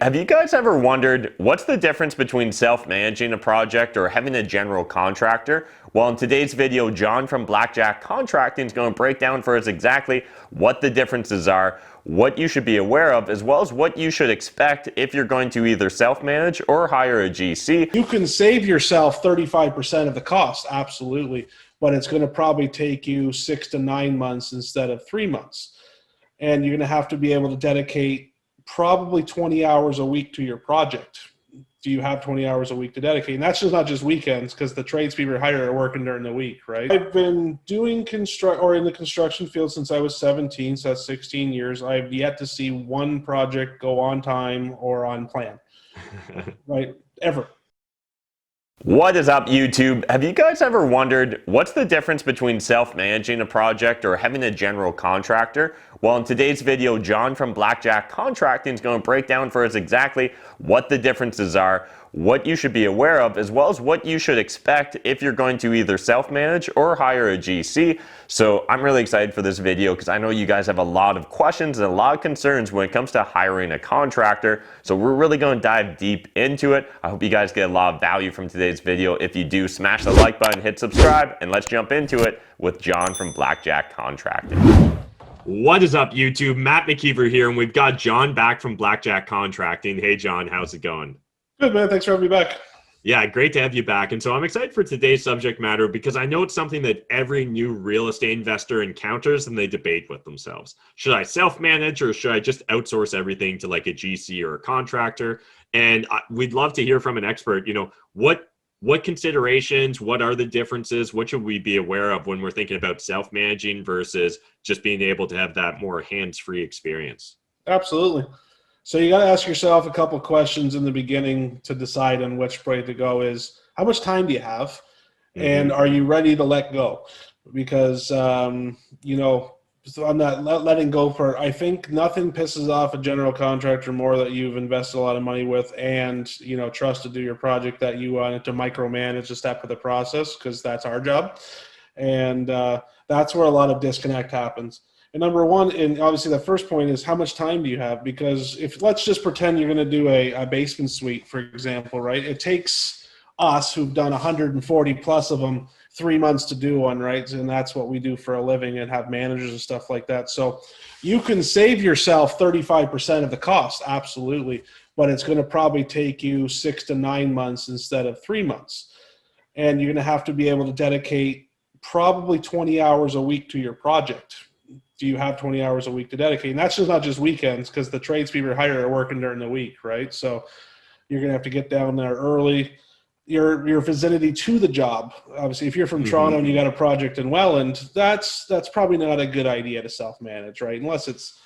have you guys ever wondered what's the difference between self-managing a project or having a general contractor? Well, in today's video, John from BlackJack Contracting is going to break down for us exactly what the differences are, what you should be aware of, as well as what you should expect if you're going to either self-manage or hire a GC. You can save yourself 35% of the cost, absolutely, but it's going to probably take you 6 to 9 months instead of 3 months. And you're going to have to be able to dedicate probably 20 hours a week to your project. Do you have 20 hours a week to dedicate? And that's just not just weekends, because the tradespeople hired are working during the week, right? I've been doing in the construction field since I was 17, so that's 16 years. I've yet to see one project go on time or on plan, right? Ever. What is up, YouTube? Have you guys ever wondered what's the difference between self-managing a project or having a general contractor? Well, in today's video, John from BlackJack Contracting is going to break down for us exactly what the differences are, what you should be aware of, as well as what you should expect if you're going to either self-manage or hire a GC. So I'm really excited for this video because I know you guys have a lot of questions and a lot of concerns when it comes to hiring a contractor. So we're really going to dive deep into it. I hope you guys get a lot of value from today's video. If you do, smash the like button, hit subscribe, and let's jump into it with John from BlackJack Contracting. What is up, YouTube? Matt McKeever here, and we've got John back from BlackJack Contracting. Hey, John, how's it going? Good, man. Thanks for having me back. Yeah, great to have you back. And so I'm excited for today's subject matter because I know it's something that every new real estate investor encounters and they debate with themselves. Should I self-manage or should I just outsource everything to like a GC or a contractor? And we'd love to hear from an expert, what considerations, what are the differences, what should we be aware of when we're thinking about self-managing versus just being able to have that more hands-free experience? Absolutely. So you got to ask yourself a couple questions in the beginning to decide on which way to go is how much time do you have and are you ready to let go? Because, so I'm not letting go for, I think nothing pisses off a general contractor more that you've invested a lot of money with and, trust to do your project that you wanted to micromanage a step of the process because that's our job. And that's where a lot of disconnect happens. And number one, and obviously the first point is how much time do you have? Because if let's just pretend you're going to do a basement suite, for example, right? It takes us who've done 140 plus of them 3 months to do one, right? And that's what we do for a living and have managers and stuff like that. So you can save yourself 35% of the cost, absolutely, but it's going to probably take you 6 to 9 months instead of 3 months. And you're going to have to be able to dedicate probably 20 hours a week to your project. Do you have 20 hours a week to dedicate? And that's just not just weekends because the tradespeople hired are working during the week, right? So you're going to have to get down there early. Your vicinity to the job. Obviously, if you're from Toronto and you got a project in Welland, that's probably not a good idea to self-manage, right? Unless it's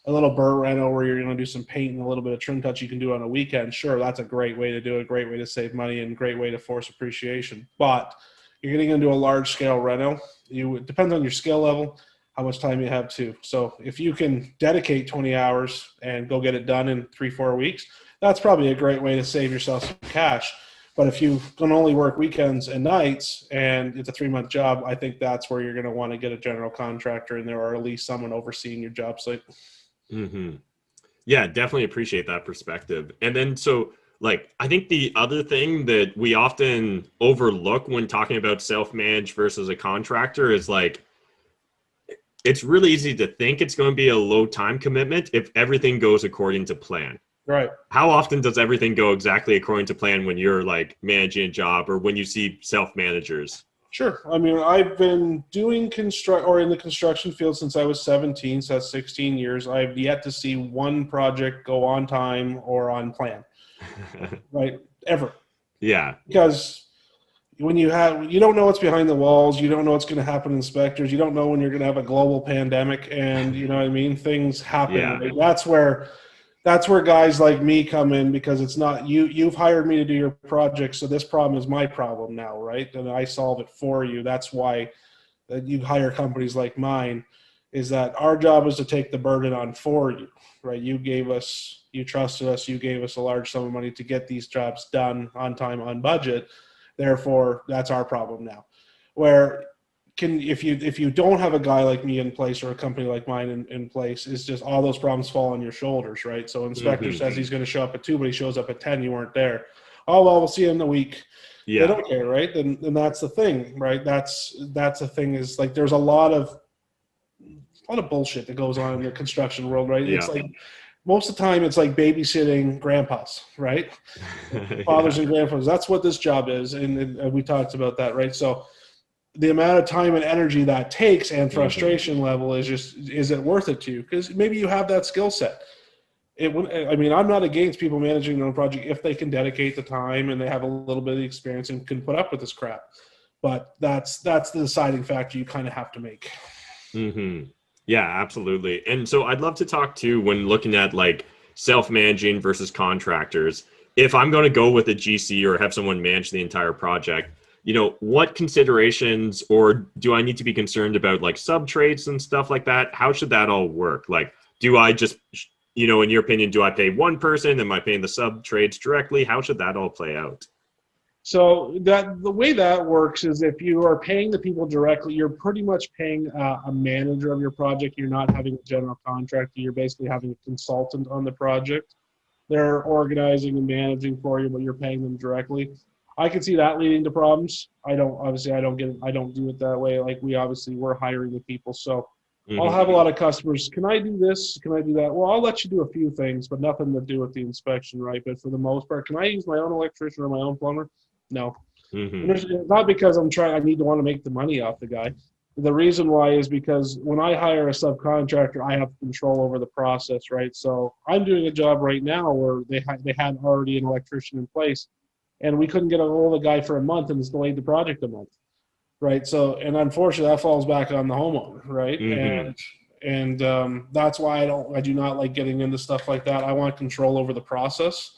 a little burr reno where you're going to do some paint and a little bit of trim touch you can do on a weekend. Sure, that's a great way to do it, great way to save money, and great way to force appreciation. But you're getting into a large-scale reno. It depends on your skill level, how much time you have too. So if you can dedicate 20 hours and go get it done in 3-4 weeks, that's probably a great way to save yourself some cash. But if you can only work weekends and nights and it's a 3-month job, I think that's where you're going to want to get a general contractor in there or at least someone overseeing your job site. Yeah, definitely appreciate that perspective. And then I think the other thing that we often overlook when talking about self-managed versus a contractor is it's really easy to think it's going to be a low time commitment if everything goes according to plan. Right. How often does everything go exactly according to plan when you're managing a job or when you see self-managers? Sure. I mean, I've been doing in the construction field since I was 17, so that's 16 years. I've yet to see one project go on time or on plan, right? Ever. Yeah. Because when you don't know what's behind the walls, you don't know what's going to happen to inspectors, you don't know when you're going to have a global pandemic, and you know what I mean? Things happen. Yeah. Right? That's where guys like me come in because it's not you've hired me to do your project, so this problem is my problem now, right? And I solve it for you. That's why you hire companies like mine, is that our job is to take the burden on for you, right? You trusted us, you gave us a large sum of money to get these jobs done on time, on budget. Therefore, that's our problem now. Where if you don't have a guy like me in place or a company like mine in place, is just all those problems fall on your shoulders, right? So inspector says he's going to show up at 2, but he shows up at 10. You weren't there. Oh well, we'll see you in a week. Yeah. They don't care, right? And that's the thing, right? That's the thing, is like there's a lot of bullshit that goes on in the construction world, right? Yeah. It's like most of the time it's like babysitting grandpas, right? Fathers and grandfathers. That's what this job is, and we talked about that, right? So the amount of time and energy that takes and frustration level is just, is it worth it to you? Because maybe you have that skill set. I mean, I'm not against people managing their own project if they can dedicate the time and they have a little bit of experience and can put up with this crap. But that's the deciding factor you kind of have to make. Yeah, absolutely. And so I'd love to talk too, when looking at like self-managing versus contractors, if I'm going to go with a GC or have someone manage the entire project, what considerations, or do I need to be concerned about like sub trades and stuff like that? How should that all work? Like, do I just, in your opinion, do I pay one person? Am I paying the sub trades directly? How should that all play out? So the way that works is, if you are paying the people directly, you're pretty much paying a manager of your project. You're not having a general contractor. You're basically having a consultant on the project. They're organizing and managing for you, but you're paying them directly. I can see that leading to problems. I don't do it that way. Like, we're hiring the people. So I'll have a lot of customers. Can I do this? Can I do that? Well, I'll let you do a few things, but nothing to do with the inspection, right? But for the most part, can I use my own electrician or my own plumber? No. It's not because I need to want to make the money off the guy. The reason why is because when I hire a subcontractor, I have control over the process, right? So I'm doing a job right now where they had already an electrician in place, and we couldn't get a hold of the guy for a month, and it's delayed the project a month, right? So, and unfortunately, that falls back on the homeowner, right? And that's why I do not like getting into stuff like that. I want control over the process,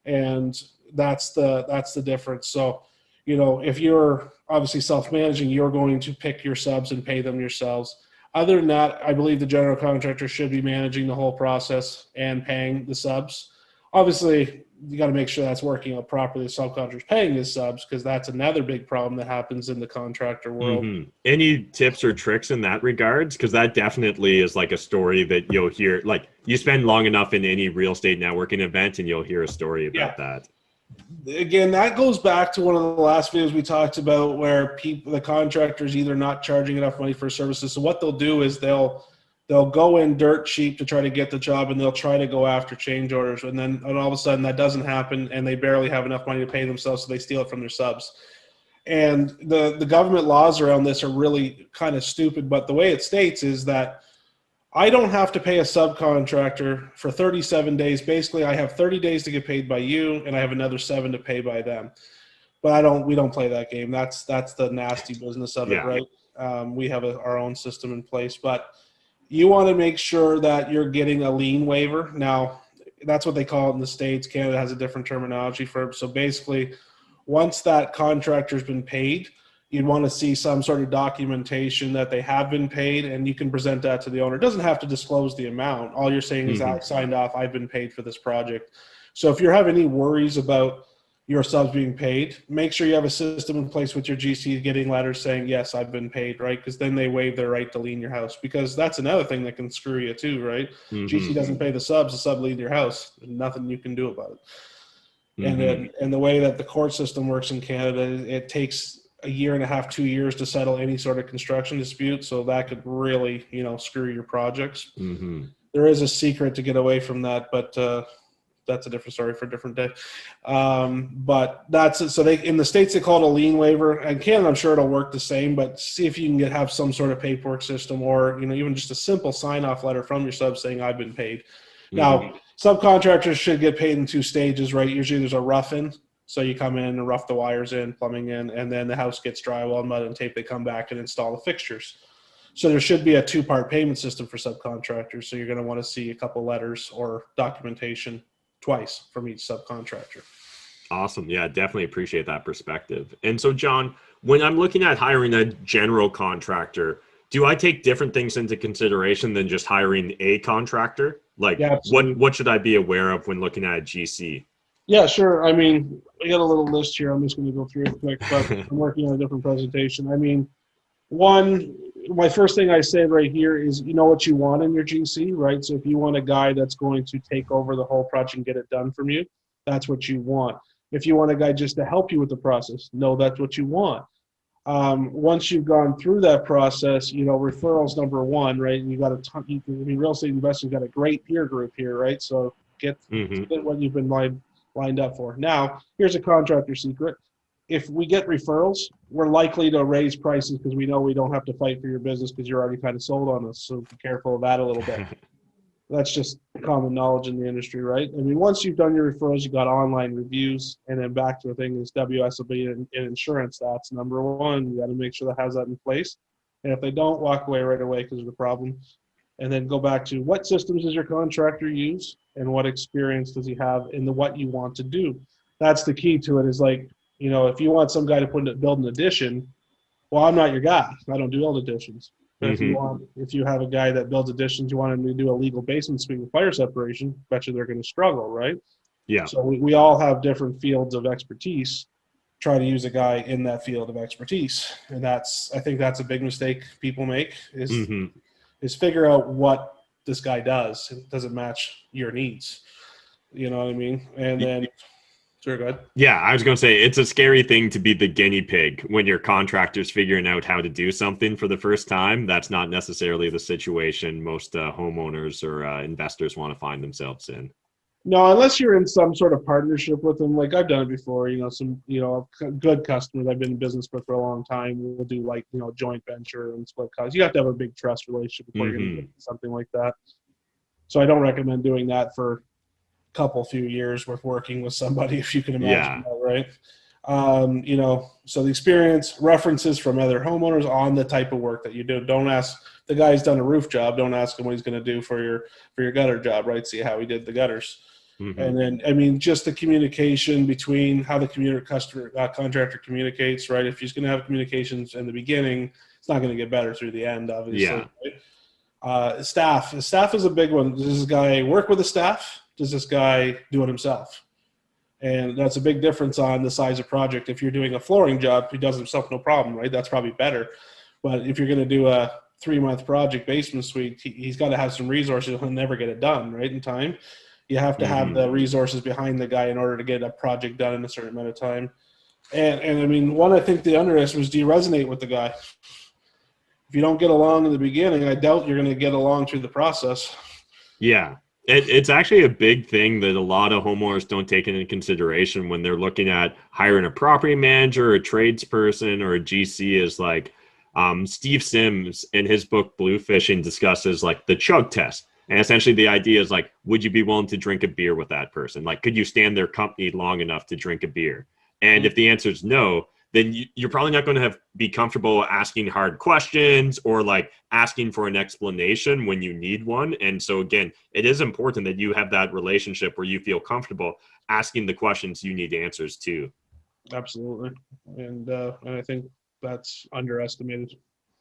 and that's the difference. So, if you're obviously self-managing, you're going to pick your subs and pay them yourselves. Other than that, I believe the general contractor should be managing the whole process and paying the subs. Obviously, you got to make sure that's working out properly. The subcontractor's paying his subs, because that's another big problem that happens in the contractor world. Any tips or tricks in that regards? Because that definitely is like a story that you'll hear. Like, you spend long enough in any real estate networking event, and you'll hear a story about that. Again, that goes back to one of the last videos we talked about, where the contractors either not charging enough money for services. So what they'll do is they'll go in dirt cheap to try to get the job, and they'll try to go after change orders. And all of a sudden that doesn't happen, and they barely have enough money to pay themselves, so they steal it from their subs. And the government laws around this are really kind of stupid, but the way it states is that I don't have to pay a subcontractor for 37 days. Basically, I have 30 days to get paid by you, and I have another 7 to pay by them. But we don't play that game. That's the nasty business of it, right? We have our own system in place, but you want to make sure that you're getting a lien waiver. Now, that's what they call it in the States. Canada has a different terminology for it. So basically, once that contractor's been paid, you'd want to see some sort of documentation that they have been paid, and you can present that to the owner. It doesn't have to disclose the amount. All you're saying is, I signed off, I've been paid for this project. So if you're having any worries about your subs being paid, make sure you have a system in place with your GC getting letters saying, yes, I've been paid, right? Because then they waive their right to lien your house, because that's another thing that can screw you too, right? GC doesn't pay the sub lien your house. Nothing you can do about it. And the way that the court system works in Canada, it takes a year and a half, 2 years to settle any sort of construction dispute. So that could really, screw your projects. There is a secret to get away from that, but that's a different story for a different day. But that's it. So in the States, they call it a lien waiver. And Canada, I'm sure it'll work the same, but see if you can have some sort of paperwork system, or, even just a simple sign-off letter from your sub saying I've been paid. Now, subcontractors should get paid in 2 stages, right? Usually there's a rough-in. So you come in and rough the wires in, plumbing in, and then the house gets drywall, mud, and tape. They come back and install the fixtures. So there should be a 2-part payment system for subcontractors. So you're going to want to see a couple letters or documentation twice from each subcontractor. Awesome. Yeah, definitely appreciate that perspective. And so, John, when I'm looking at hiring a general contractor, do I take different things into consideration than just hiring a contractor? Like, what should I be aware of when looking at a GC? Yeah, sure. I mean, I got a little list here. I'm just going to go through it quick, but I'm working on a different presentation. I mean, One, my first thing I say right here is, you know what you want in your GC, right? So if you want a guy that's going to take over the whole project and get it done from you, that's what you want. If you want a guy just to help you with the process, no, that's what you want. Once you've gone through that process, you know, referrals number one, right? And you got a ton, I mean, real estate investors got a great peer group here, right? So get what you've been lined up for. Now, here's a contractor secret. If we get referrals, we're likely to raise prices because we know we don't have to fight for your business because you're already kind of sold on us. So be careful of that a little bit. That's just common knowledge in the industry, right? I mean, once you've done your referrals, you got online reviews, and then back to the thing is WSOB and insurance. That's number one. You got to make sure that has that in place. And if they don't, walk away right away because of the problem. And then go back to what systems does your contractor use and what experience does he have in the what you want to do. That's the key to it is like, you know, if you want some guy to build an addition, well, I'm not your guy. I don't build additions. But if you have a guy that builds additions, you want him to do a legal basement suite with fire separation, bet you they're going to struggle, right? Yeah. So we all have different fields of expertise. Try to use a guy in that field of expertise, and I think that's a big mistake people make is figure out what this guy does. It doesn't match your needs. You know what I mean? And then. Sure, go ahead. Yeah, I was going to say, it's a scary thing to be the guinea pig when your contractor's figuring out how to do something for the first time. That's not necessarily the situation most homeowners or investors want to find themselves in. No, unless you're in some sort of partnership with them. Like I've done it before, you know, some, you know, good customers I've been in business with for a long time. We'll do like, you know, joint venture and split costs. You have to have a big trust relationship before you're going to do something like that. So I don't recommend doing that for few years worth working with somebody, if you can imagine that, right? You know, so the experience, references from other homeowners on the type of work that you do. Don't ask the guy's done a roof job. Don't ask him what he's going to do for your gutter job, right? See how he did the gutters. And then, I mean, just the communication between how the contractor communicates, right? If he's going to have communications in the beginning, it's not going to get better through the end, obviously. Right? Staff is a big one. Does this guy work with the staff? Does this guy do it himself? And that's a big difference on the size of project. If you're doing a flooring job, he does it himself, no problem, right? That's probably better. But if you're going to do a 3-month project basement suite, he's got to have some resources. He'll never get it done, right, in time. You have to have the resources behind the guy in order to get a project done in a certain amount of time. And I mean, one I think the underestimate is, do you resonate with the guy? If you don't get along in the beginning, I doubt you're going to get along through the process. Yeah. It's actually a big thing that a lot of homeowners don't take into consideration when they're looking at hiring a property manager, or a tradesperson, or a GC. Is like Steve Sims in his book Bluefishing discusses like the chug test. And essentially the idea is like, would you be willing to drink a beer with that person? Like, could you stand their company long enough to drink a beer? And if the answer is no, then you're probably not going to be comfortable asking hard questions or like asking for an explanation when you need one. And so again, it is important that you have that relationship where you feel comfortable asking the questions you need answers to. Absolutely. And I think that's underestimated.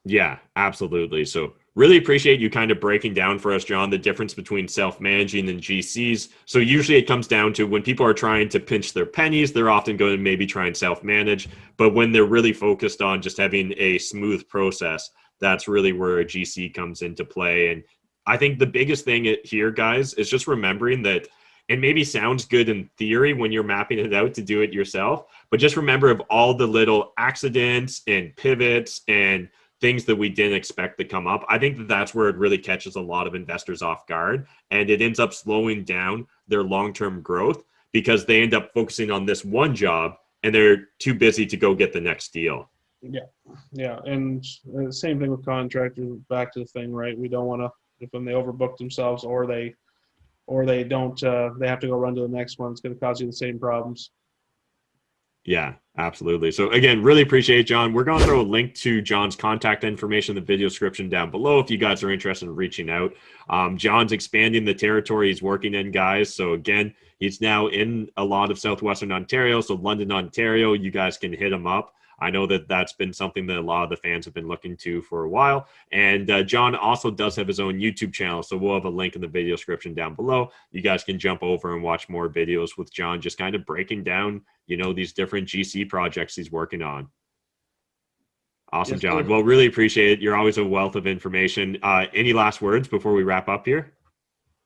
Yeah, absolutely. So really appreciate you kind of breaking down for us, John, the difference between self-managing and GCs. So usually it comes down to when people are trying to pinch their pennies, they're often going to maybe try and self-manage. But when they're really focused on just having a smooth process, that's really where a GC comes into play. And I think the biggest thing here, guys, is just remembering that it maybe sounds good in theory when you're mapping it out to do it yourself, but just remember of all the little accidents and pivots and things that we didn't expect to come up. I think that that's where it really catches a lot of investors off guard, and it ends up slowing down their long-term growth because they end up focusing on this one job and they're too busy to go get the next deal. Yeah. And the same thing with contractors, back to the thing, right? We don't want to, when they overbook themselves or they don't, they have to go run to the next one, it's going to cause you the same problems. Yeah, absolutely. So again, really appreciate it, John. We're going to throw a link to John's contact information in the video description down below if you guys are interested in reaching out. John's expanding the territory he's working in, guys. So again, he's now in a lot of Southwestern Ontario. So London, Ontario, you guys can hit him up. I know that that's been something that a lot of the fans have been looking to for a while. And John also does have his own YouTube channel. So we'll have a link in the video description down below. You guys can jump over and watch more videos with John, just kind of breaking down, you know, these different GC projects he's working on. Awesome, Yes, John. sir. Well, really appreciate it. You're always a wealth of information. Any last words before we wrap up here?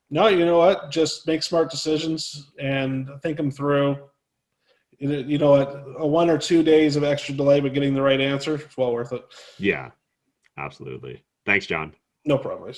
No, you know what? Just make smart decisions and think them through. You know what? A 1 or 2 days of extra delay, but getting the right answer, it's well worth it. Yeah, absolutely. Thanks, John. No problem.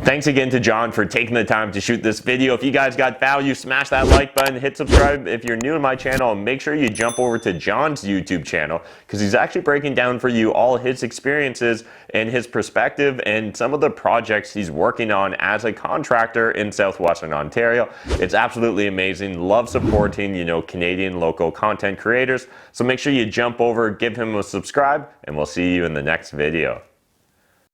Thanks again to John for taking the time to shoot this video. If you guys got value, smash that like button, hit subscribe if you're new to my channel, and make sure you jump over to John's YouTube channel because he's actually breaking down for you all his experiences and his perspective and some of the projects he's working on as a contractor in Southwestern Ontario. It's absolutely amazing. Love supporting, Canadian local content creators. So make sure you jump over, give him a subscribe, and we'll see you in the next video.